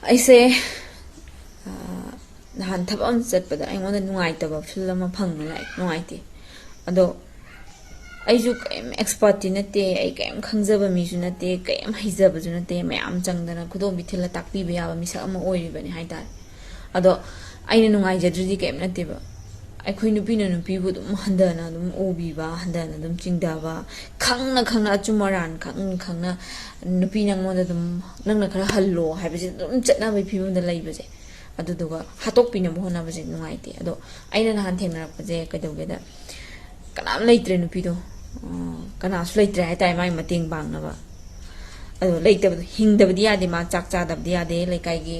ꯑꯩꯁꯦ ꯅꯍꯥꯟ ꯊꯕꯛ ꯑꯃ ꯆꯠꯄꯗ ꯑꯩꯉꯣꯟꯗ ꯅꯨꯡꯉꯥꯏꯇꯕ ꯐꯤꯜ ꯑꯃ ꯐꯪꯕ ꯂꯥꯛꯑꯦ ꯅꯨꯡꯉꯥꯏꯇꯦ ꯑꯗꯣ ꯑꯩꯁꯨ ꯀꯩꯝ ꯑꯦꯛꯁꯄꯔꯠꯇꯤ ꯅꯠꯇꯦ ꯑꯩ ꯀꯩꯝ ꯈꯪꯖꯕ ꯃꯤꯁꯨ ꯅꯠꯇꯦ ꯀꯩꯝ ꯍꯩꯖꯕꯁꯨ ꯅꯠꯇꯦ ꯃꯌꯥꯝ ꯆꯪꯗꯅ ꯈꯨꯗꯣꯝꯕꯤ ꯊꯤꯜꯂ ꯇꯥꯛꯄꯤꯕ ꯌꯥꯕ ꯃꯤꯁꯛ ꯑꯃ ꯑꯣꯏꯔꯤꯕꯅꯤ ꯍꯥꯏꯇꯥꯔꯦ ꯑꯗꯣ ꯑꯩꯅ ꯅꯨꯡꯉꯥꯏꯖꯗ꯭ꯔꯗꯤ ꯀꯩꯝ ꯅꯠꯇꯦꯕ ꯑꯩꯈꯣꯏ ꯅꯨꯄꯤꯅ ꯅꯨꯄꯤꯕꯨ ꯑꯗꯨꯝ ꯍꯟꯊꯅ ꯑꯗꯨꯝ ꯎꯕꯤꯕ ꯍꯟꯊꯅ ꯑꯗꯨꯝ ꯆꯤꯡꯊꯕ ꯈꯪꯅ ꯈꯪꯅ ꯑꯆꯨꯝ ꯑꯔꯥꯟ ꯈꯪꯅ ꯈꯪꯅ ꯅꯨꯄꯤ ꯅꯪꯉꯣꯟꯗ ꯑꯗꯨꯝ ꯅꯪꯅ ꯈꯔ ꯍꯜꯂꯣ ꯍꯥꯏꯕꯁꯦ ꯑꯗꯨꯝ ꯆꯠꯅꯕꯒꯤ ꯐꯤꯕꯝꯗ ꯂꯩꯕꯁꯦ ꯑꯗꯨꯗꯨꯒ ꯍꯥꯠꯇꯣꯛꯄꯤꯅꯕ ꯍꯣꯠꯅꯕꯁꯦ ꯅꯨꯡꯉꯥꯏꯇꯦ ꯑꯗꯣ ꯑꯩꯅ ꯅꯍꯥꯟ ꯊꯦꯡꯅꯔꯛꯄꯁꯦ ꯀꯩꯗꯧꯒꯦꯗ ꯀꯅꯥꯝ ꯂꯩꯇ꯭ꯔꯦ ꯅꯨꯄꯤꯗꯣ ꯀꯅꯥꯁꯨ ꯂꯩꯇ꯭ꯔꯦ ꯍꯥꯏꯇꯥꯔꯦ ꯃꯥꯒꯤ ꯃꯇꯦꯡ ꯄꯥꯡꯅꯕ ꯑꯗꯣ ꯂꯩꯇꯕꯗꯣ ꯍꯤꯡꯗꯕꯗꯤ ꯌꯥꯗꯦ ꯃꯥ ꯆꯥꯛ ꯆꯥꯗꯕꯗꯤ ꯌꯥꯗꯦ ꯂꯩꯀꯥꯏꯒꯤ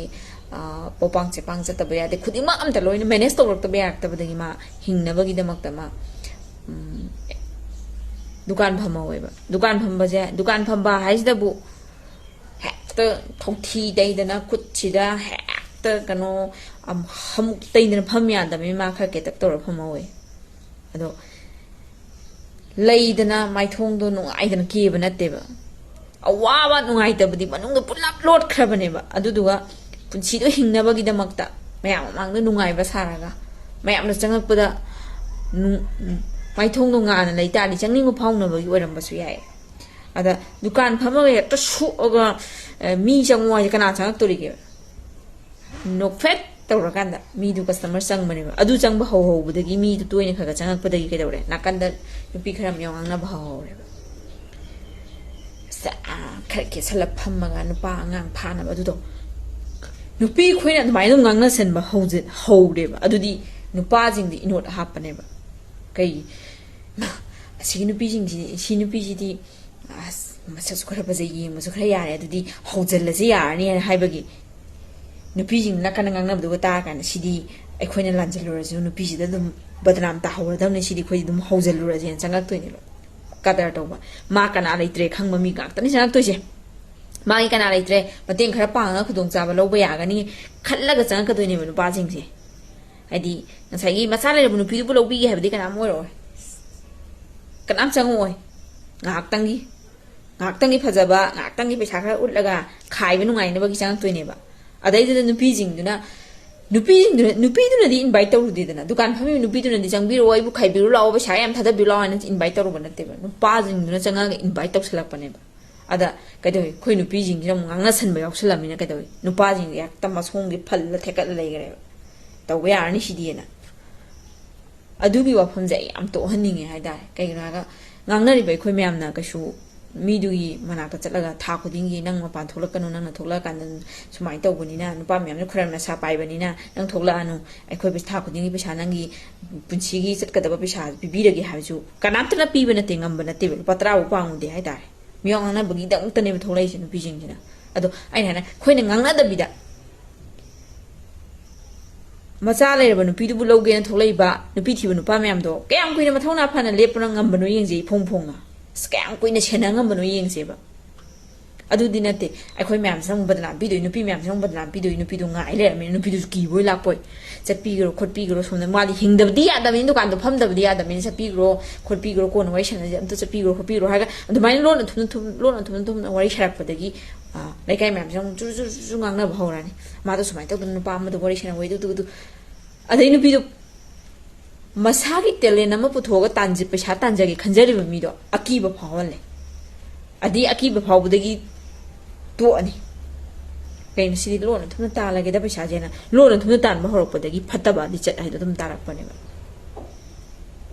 ꯄꯣꯄꯥꯡ ꯆꯦꯄꯥꯡ ꯆꯠꯇꯕ ꯌꯥꯗꯦ ꯈꯨꯗꯤꯡꯃꯛ ꯑꯝꯇ ꯂꯣꯏꯅ ꯃꯦꯅꯦꯖ ꯇꯧꯔꯛꯇꯕ ꯌꯥꯔꯛꯇꯕꯗꯒꯤ ꯃꯥ ꯍꯤꯡꯅꯕꯒꯤꯗꯃꯛꯇ ꯃꯥ ꯗꯨꯀꯥꯟ ꯐꯝꯍꯧꯋꯦꯕ ꯗꯨꯀꯥꯟ ꯐꯝꯕꯁꯦ ꯗꯨꯀꯥꯟ ꯐꯝꯕ ꯍꯥꯏꯁꯤꯗꯕꯨ ꯍꯦꯛꯇ ꯊꯧꯊꯤ ꯇꯩꯗꯅ ꯈꯨꯠꯁꯤꯗ ꯍꯦꯛꯇ ꯀꯩꯅꯣ ꯑꯃꯨꯛ ꯇꯩꯗꯅ ꯐꯝ ꯌꯥꯗꯕꯅꯤ ꯃꯥ ꯈꯔ ꯀꯦꯇꯛ ꯇꯧꯔ ꯐꯝꯍꯧꯋꯦ ꯑꯗꯣ ꯂꯩꯗꯅ ꯃꯥꯏꯊꯣꯡꯗꯣ ꯅꯨꯡꯉꯥꯏꯗꯅ ꯀꯦꯕ ꯅꯠꯇꯦꯕ ꯑꯋꯥꯕ ꯅꯨꯡꯉꯥꯏꯇꯕꯗꯤ ꯃꯅꯨꯡꯗ ꯄꯨꯂꯞ ꯂꯣꯠꯈ꯭ꯔꯕꯅꯦꯕ ꯑꯗꯨꯗꯨꯒ ꯄꯨꯟꯁꯤꯗꯣ ꯍꯤꯡꯅꯕꯒꯤꯗꯃꯛꯇ ꯃꯌꯥꯝ ꯃꯃꯥꯡꯗ ꯅꯨꯡꯉꯥꯏꯕ ꯁꯥꯔꯒ ꯃꯌꯥꯝꯅ ꯆꯪꯉꯛꯄꯗ ꯃꯥꯏꯊꯣꯡꯗꯣ ꯉꯥꯟꯅ ꯂꯩꯇꯥꯔꯗꯤ ꯆꯪꯅꯤꯡꯕ ꯐꯥꯎꯅꯕꯒꯤ ꯑꯣꯏꯔꯝꯕꯁꯨ ꯌꯥꯏ ꯑꯗ ꯗꯨꯀꯥꯟ ꯐꯝꯃꯒ ꯍꯦꯛꯇ ꯁꯣꯛꯑꯒ ꯃꯤ ꯆꯪꯉꯨ ꯍꯥꯏꯁꯦ ꯀꯅꯥ ꯆꯪꯉꯛꯇꯣꯔꯤꯒꯦ ꯅꯣꯛꯐꯦꯠ ꯇꯧꯔꯀꯥꯟꯗ ꯃꯤꯗꯨ ꯀꯁꯇꯃꯔ ꯆꯪꯕꯅꯦꯕ ꯑꯗꯨ ꯆꯪꯕ ꯍꯧꯍꯧꯕꯗꯒꯤ ꯃꯤꯗꯨ ꯇꯣꯏꯅ ꯈꯔ ꯆꯪꯉꯛꯄꯗꯒꯤ ꯀꯩꯗꯧꯔꯦ ꯅꯥꯀꯟꯗ ꯅꯨꯄꯤ ꯈꯔ ꯃꯌꯥꯝ ꯉꯥꯡꯅꯕ ꯍꯧꯍꯧꯔꯦꯕ ꯈꯔ ꯀꯦꯁꯜꯂ ꯐꯝꯃꯒ ꯅꯨꯄꯥ ꯑꯉꯥꯡ ꯐꯥꯅꯕ ꯑꯗꯨꯗꯣ ꯅꯨꯄꯤ ꯑꯩꯈꯣꯏꯅ ꯑꯗꯨꯃꯥꯏꯅ ꯑꯗꯨꯝ ꯉꯥꯡꯅꯁꯟꯕ ꯍꯧꯔꯦꯕ ꯑꯗꯨꯗꯤ ꯅꯨꯄꯥꯁꯤꯡꯗꯤ ꯏꯅꯣꯠ ꯍꯥꯞꯄꯅꯦꯕ ꯀꯩ ꯑꯁꯤꯒꯤ ꯅꯨꯄꯤꯁꯤꯡꯁꯤꯗꯤ ꯁꯤ ꯅꯨꯄꯤꯁꯤꯗꯤ ꯑꯁ ꯃꯁꯛꯁꯨ ꯈꯔ ꯐꯖꯩ ꯌꯦꯡꯕꯁꯨ ꯈꯔ ꯌꯥꯔꯦ ꯑꯗꯨꯗꯤ ꯍꯧꯖꯤꯜꯂꯁꯤ ꯌꯥꯔꯅꯤ ꯍꯥꯏꯕꯒꯤ ꯅꯨꯄꯤꯁꯤꯡꯗꯨꯅ ꯅꯥꯀꯟꯗ ꯉꯥꯡꯅꯕꯗꯨꯒ ꯇꯥꯔꯀꯥꯟꯗ ꯁꯤꯗꯤ ꯑꯩꯈꯣꯏꯅ ꯂꯥꯟꯁꯤꯜꯂꯨꯔꯁꯨ ꯅꯨꯄꯤꯁꯤꯗ ꯑꯗꯨꯝ ꯕꯗꯅꯥꯝ ꯇꯥꯍꯧꯔꯗꯕꯅꯤ ꯁꯤꯗꯤ ꯑꯩꯈꯣꯏꯗꯤ ꯑꯗꯨꯝ ꯍꯧꯖꯤꯜꯂꯨꯔꯁꯦꯅ ꯆꯪꯉꯛꯇꯣꯏꯅꯦꯕ ꯀꯗꯔ ꯇꯧꯕ ꯃꯥ ꯀꯅꯥ ꯂꯩꯇ꯭ꯔꯦ ꯈꯪꯕ ꯃꯤ ꯉꯥꯛꯇꯅꯤ ꯆꯪꯉꯛꯇꯣꯏꯁꯦ ꯃꯥꯒꯤ ꯀꯅꯥ ꯂꯩꯇ꯭ꯔꯦ ꯃꯇꯦꯡ ꯈꯔ ꯄꯥꯡꯉꯒ ꯈꯨꯗꯣꯡꯆꯥꯕ ꯂꯧꯕ ꯌꯥꯒꯅꯤ ꯈꯜꯂꯒ ꯆꯪꯉꯛꯀꯗꯣꯏꯅꯦꯕ ꯅꯨꯄꯥꯁꯤꯡꯁꯦ ꯍꯥꯏꯗꯤ ꯉꯁꯥꯏꯒꯤ ꯃꯆꯥ ꯂꯩꯔꯕ ꯅꯨꯄꯤꯗꯨꯕꯨ ꯂꯧꯕꯤꯒꯦ ꯍꯥꯏꯕꯗꯤ ꯀꯅꯥꯝ ꯑꯣꯏꯔꯛꯑꯣꯏ ꯀꯅꯥꯝ ꯆꯪꯉꯛꯑꯣꯏ ꯉꯥꯏꯍꯥꯛꯇꯪꯒꯤ ꯐꯖꯕ ꯉꯥꯏꯍꯥꯛꯇꯪꯒꯤ ꯄꯩꯁꯥ ꯈꯔ ꯎꯠꯂꯒ ꯈꯥꯏꯕ ꯅꯨꯡꯉꯥꯏꯅꯕꯒꯤ ꯆꯪꯉꯛꯇꯣꯏꯅꯦꯕ ꯑꯗꯩꯗꯨꯗ ꯅꯨꯄꯤꯗꯨꯅꯗꯤ ꯏꯟꯚꯥꯏꯠ ꯇꯧꯔꯨꯗꯦꯗꯅ ꯗꯨꯀꯥꯟ ꯐꯝꯃꯤꯕ ꯅꯨꯄꯤꯗꯨꯅꯗꯤ ꯆꯪꯕꯤꯔꯛꯑꯣ ꯑꯩꯕꯨ ꯈꯥꯏꯕꯤꯔꯨ ꯂꯥꯛꯑꯣ ꯄꯩꯁꯥ ꯌꯥꯝ ꯊꯥꯗꯕꯤꯔꯨ ꯂꯥꯛꯑꯣ ꯍꯥꯏꯅ ꯏꯟꯚꯥꯏꯠ ꯇꯧꯔꯨꯕ ꯅꯠꯇꯦꯕ ꯅꯨꯄꯥꯁꯤꯡꯗꯨꯅ ꯆꯪꯉꯒ ꯏꯟꯚꯥꯏꯠ ꯇꯧꯁꯜꯂꯛꯄꯅꯦꯕ ꯑꯗ ꯀꯩꯗꯧꯋꯤ ꯑꯩꯈꯣꯏ ꯅꯨꯄꯤꯁꯤꯡꯁꯤꯅ ꯑꯃꯨꯛ ꯉꯥꯡꯅꯁꯟꯕ ꯌꯥꯎꯁꯜꯂꯝꯃꯤꯅ ꯀꯩꯗꯧꯋꯤ ꯅꯨꯄꯥꯁꯤꯡꯁꯦ ꯍꯦꯛꯇ ꯃꯁꯣꯡꯁꯦ ꯐꯜꯂ ꯊꯦꯛꯀꯠꯂ ꯂꯩꯈ꯭ꯔꯦꯕ ꯇꯧꯕ ꯌꯥꯔꯅꯤ ꯁꯤꯗꯤꯅ ꯑꯗꯨꯒꯤ ꯋꯥꯐꯝꯁꯦ ꯑꯩ ꯌꯥꯝ ꯇꯣꯛꯍꯟꯅꯤꯡꯉꯦ ꯍꯥꯏꯇꯥꯔꯦ ꯀꯩꯒꯤꯅꯣ ꯍꯥꯏꯔꯒ ꯉꯥꯡꯅꯔꯤꯕ ꯑꯩꯈꯣই ꯃꯌꯥꯝꯅ ꯀꯩꯁꯨ ꯃꯤꯗꯨꯒꯤ ꯃꯅꯥꯛꯇ ꯆꯠꯂꯒ ꯊꯥ ꯈꯨꯗꯤꯡꯒꯤ ꯅꯪ ꯃꯄꯥꯟ ꯊꯣꯛꯂꯛꯀꯅꯨ ꯅꯪꯅ ꯊꯣꯛꯂꯛꯑꯀꯥꯟꯗ ꯁꯨꯃꯥꯏꯅ ꯇꯧꯕꯅꯤꯅ ꯅꯨꯄꯥ ꯃꯌꯥꯝꯅ ꯈꯨꯔꯝ ꯅꯁꯥ ꯄꯥꯏꯕꯅꯤꯅ ꯅꯪ ꯊꯣꯛꯂꯛꯑꯅꯨ ꯑꯩꯈꯣꯏ ꯊꯥ ꯈꯨꯗꯤꯡꯒꯤ ꯄꯩꯁꯥ ꯅꯪꯒꯤ ꯄꯨꯟꯁꯤꯒꯤ ꯆꯠꯀꯗꯕ ꯄꯩꯁꯥ ꯄꯤꯕꯤꯔꯒꯦ ꯍꯥꯏꯕꯁꯨ ꯀꯅꯥꯝꯇꯅ ꯄꯤꯕ ꯅꯠꯇꯦ ꯉꯝꯕ ꯅꯠꯇꯦꯕ ꯂꯨꯄꯥ 10ꯐꯥꯎ ꯄꯥꯡꯉꯨꯗꯦ ꯍꯥꯏꯇꯥꯔꯦ ꯃꯤꯋꯥ ꯉꯥꯡꯅꯕꯒꯤꯗꯃꯛꯇꯅꯦꯕ ꯊꯣꯛꯂꯛꯏꯁꯦ ꯅꯨꯄꯤꯁꯤꯡꯁꯤꯅ ꯑꯗꯣ ꯑꯩꯅ ꯍꯥꯏꯅ ꯑꯩꯈꯣꯏꯅ ꯉꯥꯡꯅꯗꯕꯤꯗ ꯃꯆꯥ ꯂꯩꯔꯕ ꯅꯨꯄꯤꯗꯨꯕꯨ ꯂꯧꯒꯦꯅ ꯊꯣꯛꯂꯛꯏꯕ ꯅꯨꯄꯤ ꯊꯤꯕ ꯅꯨꯄꯥ ꯃꯌꯥꯝꯗꯣ ꯀꯌꯥꯝ ꯀꯨꯏꯅ ꯃꯊꯧꯅꯥ ꯐꯅ ꯂꯦꯞꯄꯅ ꯉꯝꯕꯅꯣ ꯌꯦꯡꯁꯦ ꯏꯐꯣꯡ ꯐꯣꯡꯅ ꯑꯁ ꯀꯌꯥꯝ ꯀꯨꯏꯅ ꯁꯦꯟꯅ ꯉꯝꯕꯅꯣ ꯌꯦꯡꯁꯦꯕ ꯑꯗꯨꯗꯤ ꯅꯠꯇꯦ ꯑꯩꯈꯣꯏ ꯃꯌꯥꯝꯁꯤꯅ ꯑꯃꯨꯛ ꯕꯗꯅꯥꯝ ꯄꯤꯗꯣꯏ ꯅꯨꯄꯤ ꯃꯌꯥꯝꯁꯤꯅ ꯑꯃꯨꯛ ꯕꯗꯅꯥꯝ ꯄꯤꯗꯣꯏ ꯅꯨꯄꯤꯗꯣ ꯉꯥꯏ ꯂꯩꯔꯝꯃꯤꯅ ꯅꯨꯄꯤꯗꯨꯁꯨ ꯀꯤꯕꯣꯏ ꯂꯥꯛꯄꯣꯏ ꯆꯠꯄꯤꯈ꯭ꯔꯣ ꯈꯣꯠꯄꯤꯈ꯭ꯔꯣ ꯁꯣꯝꯗ ꯃꯥꯗꯤ ꯍꯤꯡꯗꯕꯗꯤ ꯌꯥꯗꯕꯅꯤꯅ ꯗꯨꯀꯥꯟꯗꯣ ꯐꯝꯗꯕꯗꯤ ꯌꯥꯗꯕꯅꯤꯅ ꯆꯠꯄꯤꯈ꯭ꯔꯣ ꯈꯣꯠꯄꯤꯈ꯭ꯔꯣ ꯀꯣꯟꯅ ꯋꯥꯔꯤ ꯁꯥꯟꯅꯁꯦ ꯑꯝꯇ ꯆꯠꯄꯤꯈ꯭ꯔꯣ ꯈꯣꯠꯄꯤꯈ꯭ꯔꯣ ꯍꯥꯏꯔꯒ ꯑꯗꯨꯃꯥꯏꯅ ꯂꯣꯟꯅ ꯊꯨꯝꯅ ꯋꯥꯔꯤ ꯁꯥꯔꯛꯄꯗꯒꯤ ꯂꯩꯀꯥꯏ ꯃꯌꯥꯝꯁꯤꯅ ꯑꯃꯨꯛ ꯆꯨ ꯉꯥꯡꯅꯕ ꯍꯧꯔꯅꯤ ꯃꯥꯗꯣ ꯁꯨꯃꯥꯏꯅ ꯇꯧꯗꯅ ꯅꯨꯄꯥ ꯑꯃꯗꯣ ꯋꯥꯔꯤ ꯁꯥꯟꯅꯕ ꯑꯗꯨ ꯑꯗꯩ ꯅꯨꯄꯤꯗꯣ ꯃꯁꯥꯒꯤ ꯇꯦꯂꯦꯟ ꯑꯃ ꯄꯨꯊꯣꯛꯑꯒ ꯄꯩꯁꯥ ꯇꯥꯟꯖꯒꯦ ꯈꯟꯖꯔꯤꯕ ꯃꯤꯗꯣ ꯑꯀꯤꯕ ꯐꯥꯎꯍꯜꯂꯦ ꯑꯗꯩ ꯑꯀꯤꯕ ꯐꯥꯎꯕꯗꯒꯤ ꯇꯣꯛꯑꯅꯤ ꯀꯩꯅꯣ ꯁꯤꯗꯤ ꯂꯣꯟꯅ ꯊꯨꯝꯅ ꯇꯥꯜꯂꯒꯦꯗ ꯄꯩꯁꯥꯁꯦꯅ ꯂꯣꯟꯅ ꯊꯨꯝꯅ ꯇꯥꯟꯕ ꯍꯧꯔꯛꯄꯗꯒꯤ ꯐꯠꯇꯕ ꯂꯤꯆꯠ ꯍꯥꯏꯗꯣ ꯑꯗꯨꯝ ꯇꯥꯔꯛꯄꯅꯦꯕ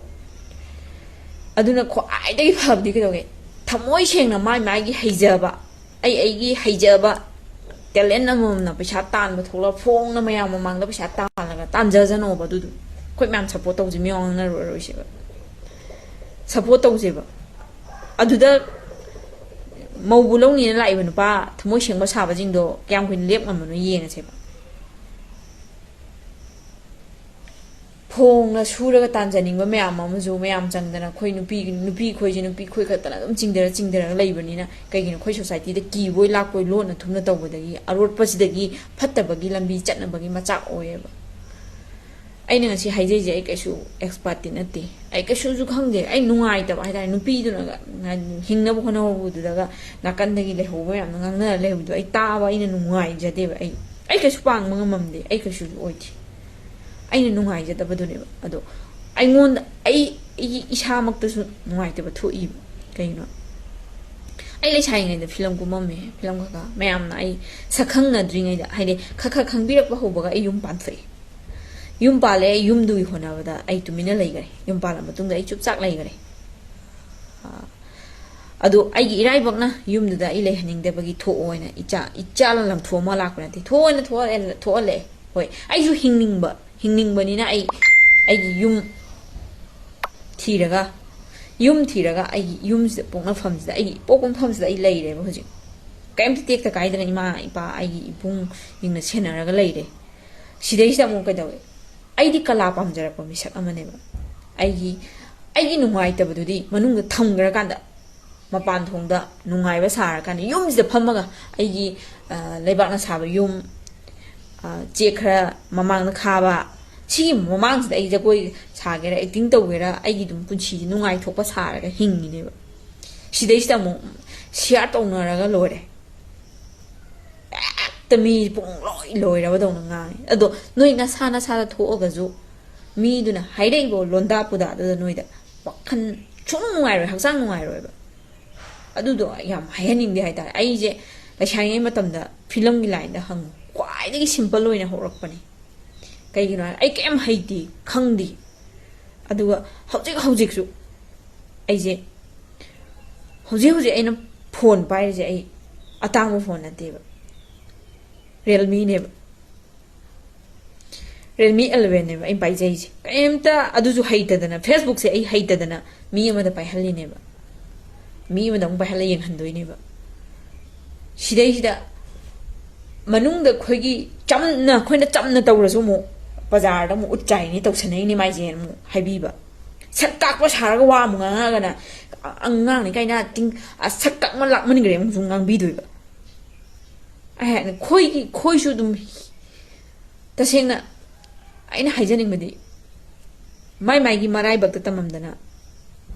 ꯑꯗꯨꯅ ꯈ꯭ꯋꯥꯏꯗꯒꯤ ꯐꯕꯗꯤ ꯀꯩꯗꯧꯒꯦ ꯊꯃꯣꯏ ꯁꯦꯡꯅ ꯃꯥꯒꯤ ꯍꯩꯖꯕ ꯑꯩꯒꯤ ꯍꯩꯖꯕ ꯇꯦꯂꯦꯟ ꯑꯃꯃꯝꯅ ꯄꯩꯁꯥ ꯇꯥꯟꯕ ꯊꯣꯛꯂꯒ ꯐꯣꯡꯅ ꯃꯌꯥꯝ ꯃꯃꯥꯡꯗ ꯄꯩꯁꯥ ꯇꯥꯜꯂꯒ ꯇꯥꯟꯖꯖꯅꯣꯕ ꯑꯗꯨꯗꯣ ꯑꯩꯈꯣꯏ ꯃꯌꯥꯝ ꯁꯞꯄꯣꯔꯠ ꯇꯧꯁꯦ ꯃꯤꯋꯥ ꯉꯥꯡꯅꯔꯨꯔꯔꯣꯏꯁꯦꯕ ꯁꯞꯄꯣꯔꯠ ꯇꯧꯁꯦꯕ ꯑꯗꯨꯗ ꯃꯧꯕꯨ ꯂꯧꯅꯤꯅ ꯂꯥꯛꯏꯕ ꯅꯨꯄꯥ ꯊꯃꯣꯏ ꯁꯦꯡꯕ ꯁꯥꯕꯁꯤꯡꯗꯣ ꯀꯌꯥꯝ ꯀꯨꯏꯅ ꯂꯦꯞ ꯉꯝꯕꯅꯣ ꯌꯦꯡꯉꯁꯦꯕ ꯐꯣꯡꯅ ꯁꯨꯔꯒ ꯇꯥꯟꯖꯅꯤꯡꯕ ꯃꯌꯥꯝ ꯑꯃꯁꯨ ꯃꯌꯥꯝ ꯆꯪꯗꯅ ꯑꯩꯈꯣꯏ ꯅꯨꯄꯤ ꯑꯩꯈꯣꯏ ꯈꯛꯇꯅ ꯑꯗꯨꯝ ꯆꯤꯡꯊꯔꯒ ꯂꯩꯕꯅꯤꯅ ꯀꯩꯒꯤꯅꯣ ꯑꯩꯈꯣꯏ ꯁꯣꯁꯥꯏꯇꯤꯗ ꯀꯤꯕꯣꯏ ꯂꯥꯛꯄꯣꯏ ꯂꯣꯟꯅ ꯊꯨꯝꯅ ꯇꯧꯕꯗꯒꯤ ꯑꯔꯣꯠꯄꯁꯤꯗꯒꯤ ꯐꯠꯇꯕꯒꯤ ꯂꯝꯕꯤ ꯆꯠꯅꯕꯒꯤ ꯃꯆꯥꯛ ꯑꯣꯏꯌꯦꯕ ꯑꯩꯅ ꯉꯁꯤ ꯍꯥꯏꯖꯩꯁꯦ ꯑꯩ ꯀꯩꯁꯨ ꯑꯦꯛꯁꯄꯥꯔꯠꯇꯤ ꯅꯠꯇꯦ ꯑꯩ ꯀꯩꯁꯨꯁꯨ ꯈꯪꯗꯦ ꯑꯩ ꯅꯨꯡꯉꯥꯏꯇꯕ ꯍꯥꯏꯇꯥꯔꯦ ꯅꯨꯄꯤꯗꯨꯅ ꯍꯤꯡꯅꯕ ꯍꯣꯠꯅꯍꯧꯕꯗꯨꯗꯒ ꯅꯥꯀꯟꯗꯒꯤ ꯂꯩꯍꯧꯕ ꯃꯌꯥꯝꯅ ꯉꯥꯡꯅꯔ ꯂꯩꯍꯧꯕꯗꯣ ꯑꯩ ꯇꯥꯕ ꯑꯩꯅ ꯅꯨꯡꯉꯥꯏꯖꯗꯦꯕ ꯑꯩ ꯀꯩꯁꯨ ꯄꯥꯡꯕ ꯉꯝꯃꯝꯗꯦ ꯑꯩ ꯀꯩꯁꯨ ꯑꯣꯏꯗꯦ ꯑꯩꯅ ꯅꯨꯡꯉꯥꯏꯖꯗꯕꯗꯨꯅꯦꯕ ꯑꯗꯣ ꯑꯩꯉꯣꯟꯗ ꯑꯩꯒꯤ ꯏꯁꯥꯃꯛꯇꯁꯨ ꯅꯨꯡꯉꯥꯏꯇꯕ ꯊꯣꯛꯏꯕ ꯀꯩꯅꯣ ꯑꯩ ꯂꯩꯁꯥꯔꯤꯉꯩꯗ ꯐꯤꯂꯝ ꯀꯨꯝꯃꯝꯃꯦ ꯐꯤꯂꯝ ꯈꯔ ꯃꯌꯥꯝꯅ ꯑꯩ ꯁꯛꯈꯪꯅꯗ꯭ꯔꯤꯉꯩꯗ ꯍꯥꯏꯗꯤ ꯈꯔ ꯈꯪꯕꯤꯔꯛꯄ ꯍꯧꯕꯒ ꯑꯩ ꯌꯨꯝ ꯄꯥꯟꯊꯣꯛꯑꯦ ꯌꯨꯝ ꯄꯥꯜꯂꯦ ꯑꯩ ꯌꯨꯝꯗꯨꯒꯤ ꯍꯣꯠꯅꯕꯗ ꯑꯩ ꯇꯨꯃꯤꯟꯅ ꯂꯩꯈꯔꯦ ꯌꯨꯝ ꯄꯥꯜꯂ ꯃꯇꯨꯡꯗ ꯑꯩ ꯆꯨꯞꯆꯥꯛ ꯂꯩꯈꯔꯦ ꯑꯗꯣ ꯑꯩꯒꯤ ꯏꯔꯥꯏꯕꯛꯅ ꯌꯨꯝꯗꯨꯗ ꯑꯩ ꯂꯩꯍꯟꯅꯤꯡꯗꯕꯒꯤ ꯊꯣꯛꯑꯣꯏꯅ ꯏꯆꯥꯅ ꯂꯪꯊꯣꯛꯑꯃ ꯂꯥꯛꯄ ꯅꯠꯇꯦ ꯊꯣꯛꯑꯣꯏꯅ ꯊꯣꯛꯍꯜꯂꯛꯑꯦ ꯍꯣꯏ ꯑꯩꯁꯨ ꯍꯤꯡꯅꯤꯡꯕꯅꯤꯅ ꯑꯩꯒꯤ ꯌꯨꯝ ꯊꯤꯔꯒ ꯑꯩꯒꯤ ꯌꯨꯝꯁꯤꯗ ꯄꯣꯛꯅꯐꯝꯁꯤꯗ ꯑꯩꯒꯤ ꯄꯣꯛꯐꯝꯁꯤꯗ ꯑꯩ ꯂꯩꯔꯦꯕ ꯍꯧꯖꯤꯛ ꯀꯩꯝꯇ ꯇꯦꯛꯇ ꯀꯥꯏꯗꯅ ꯏꯃꯥ ꯏꯄꯥ ꯑꯩꯒꯤ ꯏꯕꯨꯡꯁꯤꯡꯅ ꯁꯦꯟꯅꯔꯒ ꯂꯩꯔꯦ ꯁꯤꯗꯩꯁꯤꯗ ꯑꯃꯨꯛ ꯀꯩꯗꯧꯋꯦ ꯑꯩꯗꯤ ꯀꯂꯥ ꯄꯥꯝꯖꯔꯛꯄ ꯃꯤꯁꯛ ꯑꯃꯅꯦꯕ ꯑꯩꯒꯤ ꯅꯨꯡꯉꯥꯏꯇꯕꯗꯨꯗꯤ ꯃꯅꯨꯡꯗ ꯊꯝꯈ꯭ꯔꯀꯥꯟꯗ ꯃꯄꯥꯟ ꯊꯣꯡꯗ ꯅꯨꯡꯉꯥꯏꯕ ꯁꯥꯔꯀꯥꯟꯗ ꯌꯨꯝꯁꯤꯗ ꯐꯝꯃꯒ ꯑꯩꯒꯤ ꯂꯩꯕꯥꯛꯅ ꯁꯥꯕ ꯌꯨꯝ ꯆꯦꯛ ꯈꯔ ꯃꯃꯥꯡꯗ ꯈꯥꯕ ꯁꯤꯒꯤ ꯃꯃꯥꯡꯁꯤꯗ ꯑꯩ ꯖꯒꯣꯏ ꯁꯥꯒꯦꯔꯥ ꯑꯦꯛꯇꯤꯡ ꯇꯧꯒꯦꯔꯥ ꯑꯩꯒꯤ ꯑꯗꯨꯝ ꯄꯨꯟꯁꯤꯁꯦ ꯅꯨꯡꯉꯥꯏꯊꯣꯛꯄ ꯁꯥꯔꯒ ꯍꯤꯡꯉꯤꯅꯦꯕ ꯁꯤꯗꯩꯁꯤꯗ ꯑꯃꯨꯛ ꯁꯤꯌꯥꯔ ꯇꯧꯅꯔꯒ ꯂꯣꯏꯔꯦ ꯍꯦꯛꯇ ꯃꯤ ꯄꯨꯡꯂꯣꯏ ꯂꯣꯏꯔꯕꯗꯧꯅ ꯉꯥꯡꯉꯦ ꯑꯗꯣ ꯅꯣꯏ ꯅꯁꯥꯗ ꯊꯣꯛꯑꯒꯁꯨ ꯃꯤꯗꯨꯅ ꯍꯥꯏꯔꯛꯏꯕ ꯂꯣꯟꯗꯥ ꯄꯨꯗꯥꯗꯨꯗ ꯅꯣꯏꯗ ꯋꯥꯈꯜ ꯁꯨꯡ ꯅꯨꯡꯉꯥꯏꯔꯣꯏ ꯍꯛꯆꯥꯡ ꯅꯨꯡꯉꯥꯏꯔꯣꯏꯕ ꯑꯗꯨꯗꯣ ꯌꯥꯝ ꯍꯥꯏꯍꯟꯅꯤꯡꯗꯦ ꯍꯥꯏꯇꯥꯔꯦ ꯑꯩꯁꯦ ꯂꯩꯁꯥꯔꯤꯉꯩ ꯃꯇꯝꯗ ꯐꯤꯂꯝꯒꯤ ꯂꯥꯏꯟꯗ ꯈ꯭ꯋꯥꯏꯗꯒꯤ ꯁꯤꯝꯄꯜ ꯑꯣꯏꯅ ꯍꯧꯔꯛꯄꯅꯤ ꯀꯩꯒꯤꯅꯣ ꯍꯥꯏ ꯑꯩ ꯀꯩꯝ ꯍꯩꯇꯦ ꯈꯪꯗꯦ ꯑꯗꯨꯒ ꯍꯧꯖꯤꯛꯁꯨ ꯑꯩꯁꯦ ꯍꯧꯖꯤꯛ ꯑꯩꯅ ꯐꯣꯟ ꯄꯥꯏꯔꯤꯁꯦ ꯑꯩ ꯑꯇꯥꯡꯕ ꯐꯣꯟ ꯅꯠꯇꯦꯕ ꯔꯤꯌꯦꯜꯃꯤꯅꯦꯕ ꯔꯤꯌꯦꯜꯃꯤ 11ꯅꯦꯕ ꯑꯩꯅ ꯄꯥꯏꯖꯩꯁꯦ ꯀꯩꯝꯇ ꯑꯗꯨꯁꯨ ꯍꯩꯇꯗꯅ ꯐꯦꯁꯕꯨꯛꯁꯦ ꯑꯩ ꯍꯩꯇꯗꯅ ꯃꯤ ꯑꯃꯗ ꯄꯥꯏꯍꯜꯂꯤꯅꯦꯕ ꯃꯤ ꯑꯃꯗ ꯑꯃꯨꯛ ꯄꯥꯏꯍꯜꯂ ꯌꯦꯡꯍꯟꯗꯣꯏꯅꯦꯕ ꯁꯤꯗꯩꯁꯤꯗ ꯃꯅꯨꯡꯗ ꯑꯩꯈꯣꯏꯅ ꯆꯝꯅ ꯇꯧꯔꯁꯨ ꯑꯃꯨꯛ ꯕꯖꯥꯔꯗ ꯑꯃꯨꯛ ꯎꯠꯆꯥꯏꯅꯤ ꯇꯧꯁꯟꯅꯩꯅꯤ ꯃꯥꯏꯁꯦꯅ ꯑꯃꯨꯛ ꯍꯥꯏꯕꯤꯕ ꯁꯛ ꯀꯥꯛꯄ ꯁꯥꯔꯒ ꯋꯥ ꯑꯃꯨꯛ ꯉꯥꯡꯉꯒꯅ ꯑꯉꯥꯡꯅꯤ ꯀꯥꯏꯅ ꯁꯛ ꯀꯥꯛꯃ ꯂꯥꯛꯃꯟꯈ꯭ꯔꯦ ꯑꯃꯨꯛꯁꯨ ꯉꯥꯡꯕꯤꯗꯣꯏꯕ ꯈꯣꯏꯁꯨ ꯑꯗꯨꯝ ꯇꯁꯦꯡꯅ ꯑꯩꯅ ꯍꯥꯏꯖꯅꯤꯡꯕꯗꯤ ꯃꯥꯏꯒꯤ ꯃꯔꯥꯏꯕꯛꯇ ꯇꯝꯃꯝꯗꯅ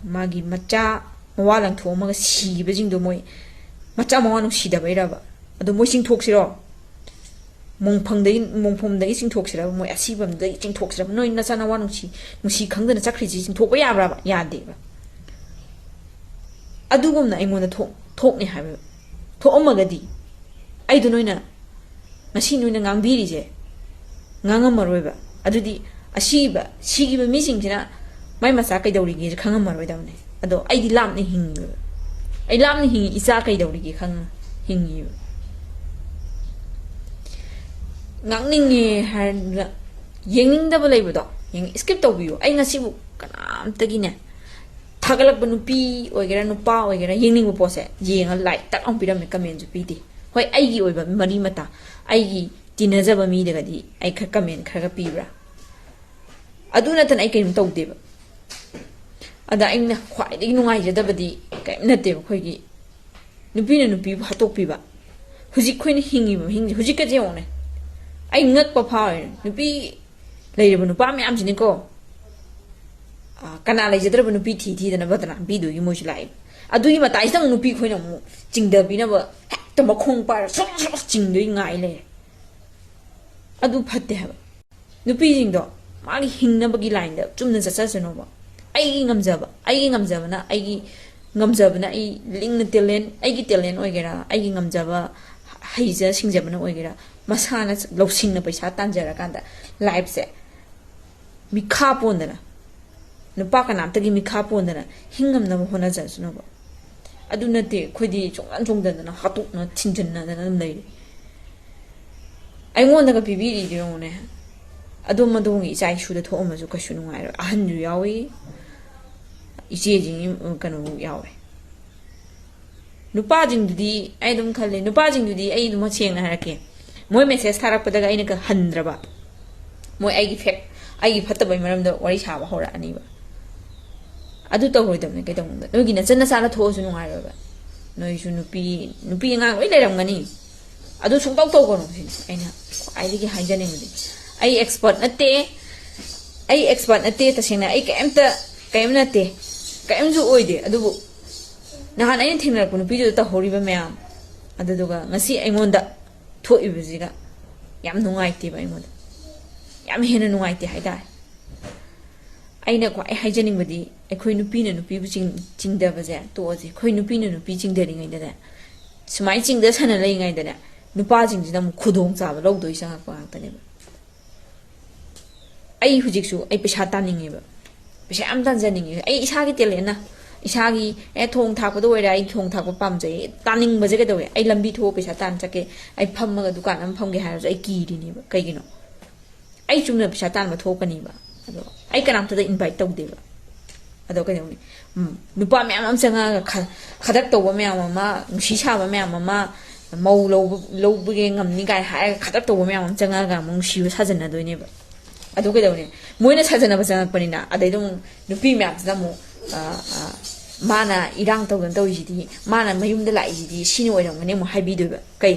ꯃꯥꯒꯤ ꯃꯆꯥ ꯃꯋꯥ ꯂꯪꯊꯣꯛꯑꯝꯃꯒ ꯁꯤꯈꯤꯕꯁꯤꯡꯗꯣ ꯃꯣꯏ ꯃꯆꯥ ꯃꯋꯥ ꯅꯨꯡꯁꯤꯗꯕꯩꯔꯕ ꯑꯗꯣ ꯃꯣꯏ ꯆꯤꯡꯊꯣꯛꯁꯤꯔꯣ ꯃꯣꯡꯐꯝꯗꯒꯤ ꯆꯤꯡꯊꯣꯛꯁꯤꯔꯕ ꯃꯣꯏ ꯑꯁꯤꯕꯝꯗꯒꯤ ꯆꯤꯡꯊꯣꯛꯁꯤꯔꯕ ꯅꯣꯏ ꯅꯆꯥ ꯅꯋꯥ ꯅꯨꯡꯁꯤ ꯈꯪꯗꯅ ꯆꯠꯈ꯭ꯔꯤꯁꯤ ꯆꯤꯡꯊꯣꯛꯄ ꯌꯥꯕ꯭ꯔꯕ ꯌꯥꯗꯦꯕ ꯑꯗꯨꯒꯨꯝꯅ ꯑꯩꯉꯣꯟꯗ ꯊꯣꯛꯅꯤ ꯍꯥꯏꯕ ꯊꯣꯛꯑꯝꯃꯒꯗꯤ ꯑꯩꯗꯣ ꯅꯣꯏꯅ ꯉꯁꯤ ꯅꯣꯏꯅ ꯉꯥꯡꯕꯤꯔꯤꯁꯦ ꯉꯥꯡꯉꯝꯃꯔꯣꯏꯕ ꯑꯗꯨꯗꯤ ꯁꯤꯈꯤꯕ ꯃꯤꯁꯤꯡꯁꯤꯅ ꯃꯥꯏ ꯃꯆꯥ ꯀꯩꯗꯧꯔꯤꯒꯦꯁꯦ ꯈꯪꯉꯝꯃꯔꯣꯏꯗꯕꯅꯦ ꯑꯗꯣ ꯑꯩꯗꯤ ꯂꯥꯞꯅ ꯍꯤꯡꯉꯦꯕ ꯑꯩ ꯂꯥꯞꯅ ꯍꯤꯡꯉꯤ ꯏꯆꯥ ꯀꯩꯗꯧꯔꯤꯒꯦ ꯈꯪꯉ ꯍꯤꯡꯉꯤꯕ ꯉꯥꯡꯅꯤꯡꯉꯦ ꯍꯥꯏꯔꯒ ꯌꯦꯡꯅꯤꯡꯗꯕ ꯂꯩꯕꯗꯣ ꯁ꯭ꯀꯤꯞ ꯇꯧꯕꯤꯌꯨ ꯑꯩ ꯉꯁꯤꯕꯨ ꯀꯅꯥꯝꯇꯒꯤꯅꯦ ꯊꯥꯒꯠꯂꯛꯄ ꯅꯨꯄꯤ ꯑꯣꯏꯒꯦꯔꯥ ꯅꯨꯄꯥ ꯑꯣꯏꯒꯦꯔꯥ ꯌꯦꯡꯅꯤꯡꯕ ꯄꯣꯠꯁꯦ ꯌꯦꯡꯉ ꯂꯥꯏꯛ ꯇꯛ ꯑꯃ ꯄꯤꯔꯝꯃꯦ ꯀꯃꯦꯟꯁꯨ ꯄꯤꯗꯦ ꯍꯣꯏ ꯑꯩꯒꯤ ꯑꯣꯏꯕ ꯃꯔꯤ ꯃꯇꯥ ꯑꯩꯒꯤ ꯇꯤꯟꯅꯖꯕ ꯃꯤꯗꯒꯗꯤ ꯑꯩ ꯀꯃꯦꯟ ꯈꯔꯒ ꯄꯤꯕ꯭ꯔꯥ ꯑꯗꯨ ꯅꯠꯇꯅ ꯑꯩ ꯀꯔꯤꯝ ꯇꯧꯗꯦꯕ ꯑꯗ ꯑꯩꯅ ꯈ꯭ꯋꯥꯏꯗꯒꯤ ꯅꯨꯡꯉꯥꯏꯖꯗꯕꯗꯤ ꯀꯔꯤꯝ ꯅꯠꯇꯦꯕ ꯑꯩꯈꯣꯏꯒꯤ ꯅꯨꯄꯤꯅ ꯅꯨꯄꯤꯕꯨ ꯍꯥꯠꯇꯣꯛꯄꯤꯕ ꯍꯧꯖꯤꯛ ꯑꯩꯈꯣꯏꯅ ꯍꯤꯡꯉꯤꯕ ꯃꯍꯤꯡꯁꯦ ꯍꯧꯖꯤꯛꯀꯁꯦ ꯌꯦꯡꯉꯨꯅꯦ ꯑꯩ ꯉꯛꯄ ꯐꯥꯎꯔꯦ ꯅꯨꯄꯤ ꯂꯩꯔꯕ ꯅꯨꯄꯥ ꯃꯌꯥꯝꯁꯤꯅꯤꯀꯣ ꯀꯅꯥ ꯂꯩꯖꯗ꯭ꯔꯕ ꯅꯨꯄꯤ ꯊꯤꯗꯅ ꯕꯗꯅꯥꯝ ꯄꯤꯗꯣꯏꯒꯤ ꯃꯣꯏꯁꯨ ꯂꯥꯛꯏꯕ ꯑꯗꯨꯒꯤ ꯃꯇꯥꯏꯁꯤꯗ ꯑꯃꯨꯛ ꯅꯨꯄꯤ ꯑꯩꯈꯣꯏꯅ ꯑꯃꯨꯛ ꯆꯤꯡꯗꯕꯤꯅꯕ ꯍꯦꯛꯇ ꯃꯈꯣꯡ ꯄꯥꯏꯔ ꯆꯤꯡꯗꯣꯏ ꯉꯥꯏ ꯂꯩꯔꯦ ꯑꯗꯨ ꯐꯠꯇꯦ ꯍꯥꯏꯕ ꯅꯨꯄꯤꯁꯤꯡꯗꯣ ꯃꯥꯒꯤ ꯍꯤꯡꯅꯕꯒꯤ ꯂꯥꯏꯟꯗ ꯆꯨꯝꯅ ꯆꯠꯆꯁꯅꯣꯕ ꯑꯩꯒꯤ ꯉꯝꯖꯕꯅ ꯑꯩ ꯂꯤꯡꯅ ꯑꯩꯒꯤ ꯇꯦꯂꯦꯟ ꯑꯣꯏꯒꯦꯔꯥ ꯑꯩꯒꯤ ꯉꯝꯖꯕ ꯍꯩꯖ ꯁꯤꯡꯖꯕꯅ ꯑꯣꯏꯒꯦꯔꯥ ꯃꯁꯥꯅ ꯂꯧꯁꯤꯡꯅ ꯄꯩꯁꯥ ꯇꯥꯟꯖꯔꯀꯥꯟꯗ ꯂꯥꯏꯐꯁꯦ ꯃꯤꯈꯥ ꯄꯣꯟꯗꯅ ꯅꯨꯄా ꯀꯅꯥꯝꯇꯒꯤ ꯃꯤꯈꯥ ꯄꯣꯟꯗꯅ ꯍꯤꯡꯉꯝꯅꯕ ꯍꯣꯠꯅꯖꯁꯅꯣꯕ ꯑꯗꯨ ꯅꯠꯇꯦ ꯑꯩꯈꯣꯏꯗꯤ ꯆꯣꯡꯗꯅ ꯍꯥꯠꯇꯣꯛꯅ ꯊꯤꯟꯖꯤꯟꯅꯗꯅ ꯑꯗꯨꯝ ꯂꯩꯔꯤ ꯑꯩꯉꯣꯟꯗꯒ ꯄꯤꯕꯤꯔꯤꯗꯤ ꯌꯦꯡꯉꯨꯅꯦ ꯑꯗꯣꯝ ꯑꯗꯣꯝꯒꯤ ꯏꯆꯥ ꯏꯁꯨꯗ ꯊꯣꯛꯑꯝꯃꯁꯨ ꯀꯩꯁꯨ ꯅꯨꯡꯉꯥꯏꯔꯣꯏ ꯑꯍꯟꯁꯨ ꯌꯥꯎꯏ ꯏꯆꯦꯁꯤꯡ ꯀꯩꯅꯣ ꯌꯥꯎꯋꯦ ꯅꯨꯄꯥꯁꯤꯡꯗꯨꯗꯤ ꯑꯩ ꯑꯗꯨꯝ ꯈꯜꯂꯦ ꯅꯨꯄꯥꯁꯤꯡꯗꯨꯗꯤ ꯑꯩ ꯑꯗꯨꯝ ꯁꯦꯡꯅ ꯍꯥꯏꯔꯛꯀꯦ ꯃꯣꯏ ꯃꯦꯁꯦꯁ ꯊꯥꯔꯛꯄꯗꯒ ꯑꯩꯅ ꯍꯟꯗ꯭ꯔꯕ ꯃꯣꯏ ꯑꯩꯒꯤ ꯐꯠꯇꯕꯩ ꯃꯔꯝꯗ ꯋꯥꯔꯤ ꯁꯥꯕ ꯍꯧꯔꯛꯑꯅꯤꯕ ꯑꯗꯨ ꯇꯧꯔꯣꯏꯗꯕꯅꯤ ꯀꯩꯗꯧꯅꯨꯡꯗ ꯅꯣꯏꯒꯤ ꯅꯆꯥꯅ ꯊꯣꯛꯑꯁꯨ ꯅꯨꯡꯉꯥꯏꯔꯣꯏꯕ ꯅꯣꯏꯁꯨ ꯅꯨꯄꯤ ꯑꯉꯥꯡ ꯂꯣꯏ ꯂꯩꯔꯝꯒꯅꯤ ꯑꯗꯨ ꯁꯨꯡꯇꯧ ꯇꯧꯒꯅꯨ ꯁꯤꯅꯤ ꯑꯩꯅ ꯈ꯭ꯋꯥꯏꯗꯒꯤ ꯍꯥꯏꯖꯅꯤꯡꯕꯗꯤ ꯑꯩ ꯑꯦꯛꯁꯄꯔꯠ ꯅꯠꯇꯦ ꯇꯁꯦꯡꯅ ꯑꯩ ꯀꯩꯝ ꯅꯠꯇꯦ ꯀꯩꯝꯁꯨ ꯑꯣꯏꯗꯦ ꯑꯗꯨꯕꯨ ꯅꯍꯥꯟ ꯑꯩꯅ ꯊꯦꯡꯅꯔꯛꯄ ꯅꯨꯄꯤꯗꯨꯗ ꯇꯧꯍꯧꯔꯤꯕ ꯃꯌꯥꯝ ꯑꯗꯨꯗꯨꯒ ꯉꯁꯤ ꯑꯩꯉꯣꯟꯗ ꯊꯣꯛꯏꯕꯁꯤꯒ ꯌꯥꯝ ꯅꯨꯡꯉꯥꯏꯇꯦꯕ ꯑꯩꯉꯣꯟꯗ ꯌꯥꯝ ꯍꯦꯟꯅ ꯅꯨꯡꯉꯥꯏꯇꯦ ꯍꯥꯏꯇꯥꯔꯦ ꯑꯩꯅ ꯈ꯭ꯋꯥꯏ ꯍꯥꯏꯖꯅꯤꯡꯕꯗꯤ ꯑꯩꯈꯣꯏ ꯅꯨꯄꯤꯅ ꯅꯨꯄꯤꯕꯨ ꯆꯤꯡꯗꯕꯁꯦ ꯇꯣꯛꯑꯁꯤ ꯑꯩꯈꯣꯏ ꯅꯨꯄꯤꯅ ꯅꯨꯄꯤ ꯆꯤꯡꯗꯔꯤꯉꯩꯗꯅꯦ ꯁꯨꯃꯥꯏꯅ ꯆꯤꯡꯗ ꯁꯥꯟꯅ ꯂꯩꯉꯩꯗꯅꯦ ꯅꯨꯄꯥꯁꯤꯡꯁꯤꯅ ꯑꯃꯨꯛ ꯈꯨꯗꯣꯡꯆꯥꯕ ꯂꯧꯗꯣꯏ ꯆꯪꯉꯛꯄ ꯉꯥꯛꯇꯅꯦꯕ ꯑꯩ ꯍꯧꯖꯤꯛꯁꯨ ꯑꯩ ꯄꯩꯁꯥ ꯇꯥꯅꯤꯡꯉꯦꯕ ꯄꯩꯁꯥ ꯌꯥꯝ ꯇꯥꯟꯖꯅꯤꯡꯉꯦ ꯑꯩ ꯏꯁꯥꯒꯤ ꯇꯦꯂꯦꯟꯅ ꯏꯁꯥꯒꯤ ꯊꯣꯡ ꯊꯥꯛꯄꯗ ꯑꯣꯏꯔꯦ ꯑꯩ ꯊꯣꯡ ꯊꯥꯛꯄ ꯄꯥꯝꯖꯩ ꯇꯥꯅꯤꯡꯕꯁꯦ ꯀꯩꯗꯧꯋꯦ ꯑꯩ ꯂꯝꯕꯤ ꯊꯣꯛꯑ ꯄꯩꯁꯥ ꯇꯥꯟ ꯆꯠꯀꯦ ꯑꯩ ꯐꯝꯃꯒ ꯗꯨꯀꯥꯟ ꯑꯃ ꯐꯝꯒꯦ ꯍꯥꯏꯔꯁꯨ ꯑꯩ ꯀꯤꯔꯤꯅꯦꯕ ꯀꯩꯒꯤꯅꯣ ꯑꯩ ꯆꯨꯝꯅ ꯄꯩꯁꯥ ꯇꯥꯟꯕ ꯊꯣꯛꯀꯅꯤꯕ ꯑꯗꯣ ꯑꯩ ꯀꯅꯥꯝꯇꯗ ꯏꯟꯚꯥꯏꯠ ꯇꯧꯗꯦꯕ ꯑꯗꯣ ꯀꯩꯗꯧꯅꯤ ꯅꯨꯄꯥ ꯃꯌꯥꯝ ꯑꯃ ꯆꯪꯉꯛꯑꯒ ꯈꯗꯛ ꯇꯧꯕ ꯃꯌꯥꯝ ꯑꯃ ꯅꯨꯡꯁꯤ ꯁꯥꯕ ꯃꯌꯥꯝ ꯑꯃ ꯃꯧ ꯂꯧꯕꯒꯤ ꯉꯝꯅꯤ ꯀꯥꯏꯅ ꯍꯥꯏꯔꯒ ꯈꯗꯛ ꯇꯧꯕ ꯃꯌꯥꯝ ꯑꯃ ꯆꯪꯉꯛꯑꯒ ꯑꯃꯨꯛ ꯅꯨꯡꯁꯤꯕ ꯁꯥꯖꯟꯅꯗꯣꯏꯅꯦꯕ ꯑꯗꯨ ꯀꯩꯗꯧꯅꯤ ꯃꯣꯏꯅ ꯁꯥꯖꯟꯅꯕ ꯆꯪꯉꯛꯄꯅꯤꯅ ꯑꯗꯩꯗ ꯑꯃꯨꯛ ꯅꯨꯄꯤ ꯃꯌꯥꯝꯁꯤꯅ ꯑꯃꯨꯛ ꯃꯥꯅ ꯏꯔꯥꯡ ꯇꯧꯗꯅ ꯇꯧꯔꯤꯁꯤꯗꯤ ꯃꯥꯅ ꯃꯌꯨꯝꯗ ꯂꯥꯛꯏꯁꯤꯗꯤ ꯁꯤꯅ ꯑꯣꯏꯔꯝꯒꯅꯤ ꯑꯃꯨꯛ ꯍꯥꯏꯕꯤꯗꯣꯏꯕ ꯀꯩ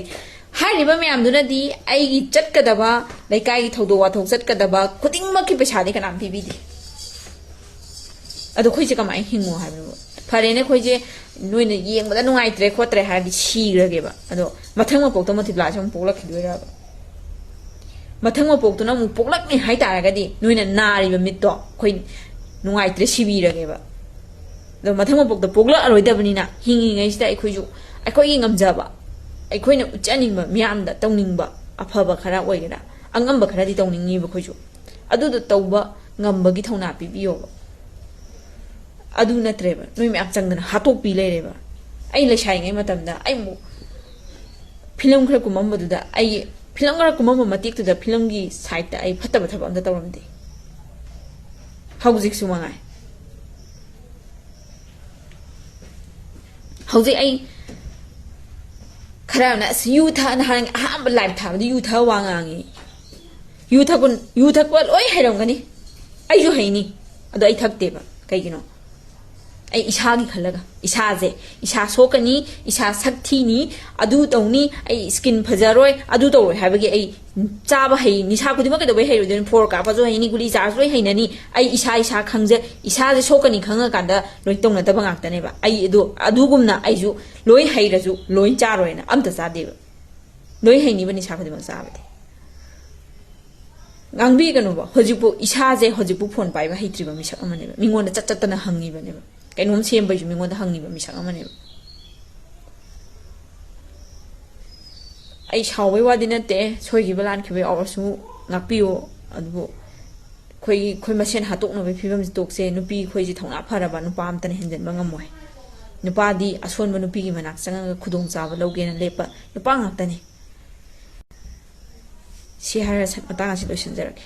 ꯍꯥꯏꯔꯤꯕ ꯃꯌꯥꯝꯗꯨꯅꯗꯤ ꯑꯩꯒꯤ ꯆꯠꯀꯗꯕ ꯂꯩꯀꯥꯏꯒꯤ ꯊꯧꯗꯣꯛ ꯋꯥꯊꯣꯛ ꯆꯠꯀꯗꯕ ꯈꯨꯗꯤꯡꯃꯛꯀꯤ ꯄꯩꯁꯥꯗꯤ ꯀꯅꯥꯝ ꯄꯤꯕꯤꯗꯦ ꯑꯗꯣ ꯑꯩꯈꯣꯏꯁꯦ ꯀꯃꯥꯏꯅ ꯍꯤꯡꯉꯣ ꯍꯥꯏꯕꯅꯣ ꯐꯔꯦꯅꯦ ꯑꯩꯈꯣꯏꯁꯦ ꯅꯣꯏꯅ ꯌꯦꯡꯕꯗ ꯅꯨꯡꯉꯥꯏꯇ꯭ꯔꯦ ꯈꯣꯠꯇ꯭ꯔꯦ ꯍꯥꯏꯔꯗꯤ ꯁꯤꯈ꯭ꯔꯒꯦꯕ ꯑꯗꯣ ꯃꯊꯪ ꯃꯄꯣꯛꯇ ꯃꯜꯇꯤꯄ꯭ꯂꯥꯏꯁ ꯑꯃꯨꯛ ꯄꯣꯛꯂꯛꯈꯤꯗꯣꯏꯔꯕ ꯃꯊꯪ ꯃꯄꯣꯛꯇꯨꯅ ꯑꯃꯨꯛ ꯄꯣꯛꯂꯛꯅꯤ ꯍꯥꯏꯇꯥꯔꯒꯗꯤ ꯅꯣꯏꯅ ナꯔꯤꯕ ꯃꯤꯠꯇꯣ ꯑꯩꯈꯣꯏ ꯅꯨꯡꯉꯥꯏꯇ꯭ꯔꯦ ꯁꯤꯕꯤꯔꯒꯦꯕ ꯑꯗꯣ ꯃꯊꯪ ꯃꯄꯣꯛꯇ ꯄꯣꯛꯂꯛꯑꯔꯣꯏꯗꯕꯅꯤꯅ ꯍꯤꯡꯉꯤꯉꯩꯁꯤꯗ ꯑꯩꯈꯣꯏꯁꯨ ꯑꯩꯈꯣꯏꯒꯤ ꯉꯝꯖꯕ ꯑꯩꯈꯣꯏꯅ ꯎꯠꯆꯅꯤꯡꯕ ꯃꯤꯌꯥꯝꯗ ꯇꯧꯅꯤꯡꯕ ꯑꯐꯕ ꯈꯔ ꯑꯣꯏꯒꯦꯔꯥ ꯑꯉꯝꯕ ꯈꯔꯗꯤ ꯇꯧꯅꯤꯡꯉꯤꯕ ꯑꯩꯈꯣꯏꯁꯨ ꯑꯗꯨꯗꯣ ꯇꯧꯕ ꯉꯝꯕꯒꯤ ꯊꯧꯅꯥ ꯄꯤꯕꯤꯌꯣꯕ ꯑꯗꯨ ꯅꯠꯇ꯭ꯔꯦꯕ ꯅꯣꯏ ꯃꯌꯥꯝ ꯆꯪꯗꯅ ꯍꯥꯠꯇꯣꯛꯄꯤ ꯂꯩꯔꯦꯕ ꯑꯩ ꯂꯩꯁꯥꯏꯉꯩ ꯃꯇꯝꯗ ꯑꯩ ꯑꯃꯨꯛ ꯐꯤꯂꯝ ꯈꯔ ꯀꯨꯝꯃꯝꯕꯗꯨꯗ ꯑꯩ ꯐꯤꯂꯝ ꯈꯔ ꯀꯨꯝꯃꯝꯕ ꯃꯇꯦꯛꯇꯨꯗ ꯐꯤꯂꯝꯒꯤ ꯁꯥꯏꯠꯇ ꯑꯩ ꯐꯠꯇꯕ ꯊꯕꯛ ꯑꯝꯇ ꯇꯧꯔꯝꯗꯦ ꯍꯧꯖꯤꯛꯁꯨ ꯃꯉꯥꯏ ꯍꯧꯖꯤꯛ ꯑꯩ ꯈꯔ ꯑꯃꯅ ꯌꯨ ꯅꯍꯥꯟ ꯑꯍꯥꯟꯕ ꯂꯥꯏꯚ ꯊꯥꯕꯗ ꯌꯨ ꯊꯛꯑ ꯋꯥ ꯉꯥꯡꯉꯤ ꯌꯨ ꯊꯛꯄ ꯂꯣꯏ ꯍꯩꯔꯝꯒꯅꯤ ꯑꯩꯁꯨ ꯍꯩꯅꯤ ꯑꯗꯣ ꯑꯩ ꯊꯛꯇꯦꯕ ꯀꯩꯒꯤꯅꯣ ꯑꯩ ꯏꯁꯥꯒꯤ ꯈꯜꯂꯒ ꯏꯁꯥꯁꯦ ꯏꯁꯥ ꯁꯣꯛꯀꯅꯤ ꯏꯁꯥ ꯁꯛ ꯊꯤꯅꯤ ꯑꯗꯨ ꯇꯧꯅꯤ ꯑꯩ ꯁ꯭ꯀꯤꯟ ꯐꯖꯔꯣꯏ ꯑꯗꯨ ꯇꯧꯔꯣꯏ ꯍꯥꯏꯕꯒꯤ ꯑꯩ ꯆꯥꯕ ꯍꯩ ꯅꯤꯁꯥ ꯈꯨꯗꯤꯡꯃꯛ ꯀꯩꯗꯧꯕꯩ ꯍꯩꯔꯣꯏꯗꯣꯏꯅꯣ ꯐꯣꯔ ꯀꯥꯞꯄꯁꯨ ꯍꯩꯅꯤ ꯒꯨꯂꯤ ꯆꯥꯔꯁꯨ ꯂꯣꯏ ꯍꯩꯅꯅꯤ ꯑꯩ ꯏꯁꯥ ꯈꯪꯖ ꯏꯁꯥꯁꯦ ꯁꯣꯛꯀꯅꯤ ꯈꯪꯉꯀꯥꯟꯗ ꯂꯣꯏ ꯇꯧꯅꯗꯕ ꯉꯥꯛꯇꯅꯦꯕ ꯑꯩ ꯑꯗꯨꯒꯨꯝꯅ ꯑꯩꯁꯨ ꯂꯣꯏ ꯍꯩꯔꯁꯨ ꯂꯣꯏ ꯆꯥꯔꯣꯏꯅ ꯑꯝꯇ ꯆꯥꯗꯦꯕ ꯂꯣꯏ ꯍꯩꯅꯤꯕ ꯅꯤꯁꯥ ꯈꯨꯗꯤꯡꯃꯛ ꯆꯥꯕꯗꯤ ꯉꯥꯡꯕꯤꯒꯅꯨꯕ ꯍꯧꯖꯤꯛꯄꯨ ꯏꯁꯥꯁꯦ ꯍꯧꯖꯤꯛꯄꯨ ꯐꯣꯟ ꯄꯥꯏꯕ ꯍꯩꯇ꯭ꯔꯤꯕ ꯃꯤꯁꯛ ꯑꯃꯅꯦꯕ ꯃꯤꯉꯣꯟꯗ ꯆꯠꯇꯅ ꯍꯪꯉꯤꯕꯅꯦꯕ ꯀꯩꯅꯣꯝ ꯁꯦꯝꯕꯩꯁꯨ ꯃꯤꯉꯣꯟꯗ ꯍꯪꯉꯤꯕ ꯃꯤꯁꯛ ꯑꯃꯅꯦꯕ ꯑꯩ ꯁꯥꯎꯕꯩ ꯋꯥꯗꯤ ꯅꯠꯇꯦ ꯁꯣꯏꯈꯤꯕ ꯂꯥꯟꯈꯤꯕ ꯌꯥꯎꯔꯁꯨ ꯉꯥꯛꯄꯤꯌꯣ ꯑꯗꯨꯕꯨ ꯑꯩꯈꯣꯏ ꯃꯁꯦꯟ ꯍꯥꯠꯇꯣꯛꯅꯕꯒꯤ ꯐꯤꯕꯝꯁꯤ ꯇꯣꯛꯁꯦ ꯅꯨꯄꯤ ꯑꯩꯈꯣꯏꯁꯤ ꯊꯧꯅꯥ ꯐꯔꯕ ꯅꯨꯄꯥ ꯑꯝꯇꯅ ꯍꯦꯟꯖꯟꯕ ꯉꯝꯃꯣꯏ ꯅꯨꯄꯥꯗꯤ ꯑꯁꯣꯟꯕ ꯅꯨꯄꯤꯒꯤ ꯃꯅꯥꯛ ꯆꯪꯉꯒ ꯈꯨꯗꯣꯡꯆꯥꯕ ꯂꯧꯒꯦꯅ ꯂꯦꯞꯄ ꯅꯨꯄꯥ ꯉꯥꯛꯇꯅꯤ ꯁꯤ ꯍꯥꯏꯔ ꯃꯇꯥꯡ ꯑꯁꯤ ꯂꯣꯏꯁꯤꯟꯖꯔꯒꯦ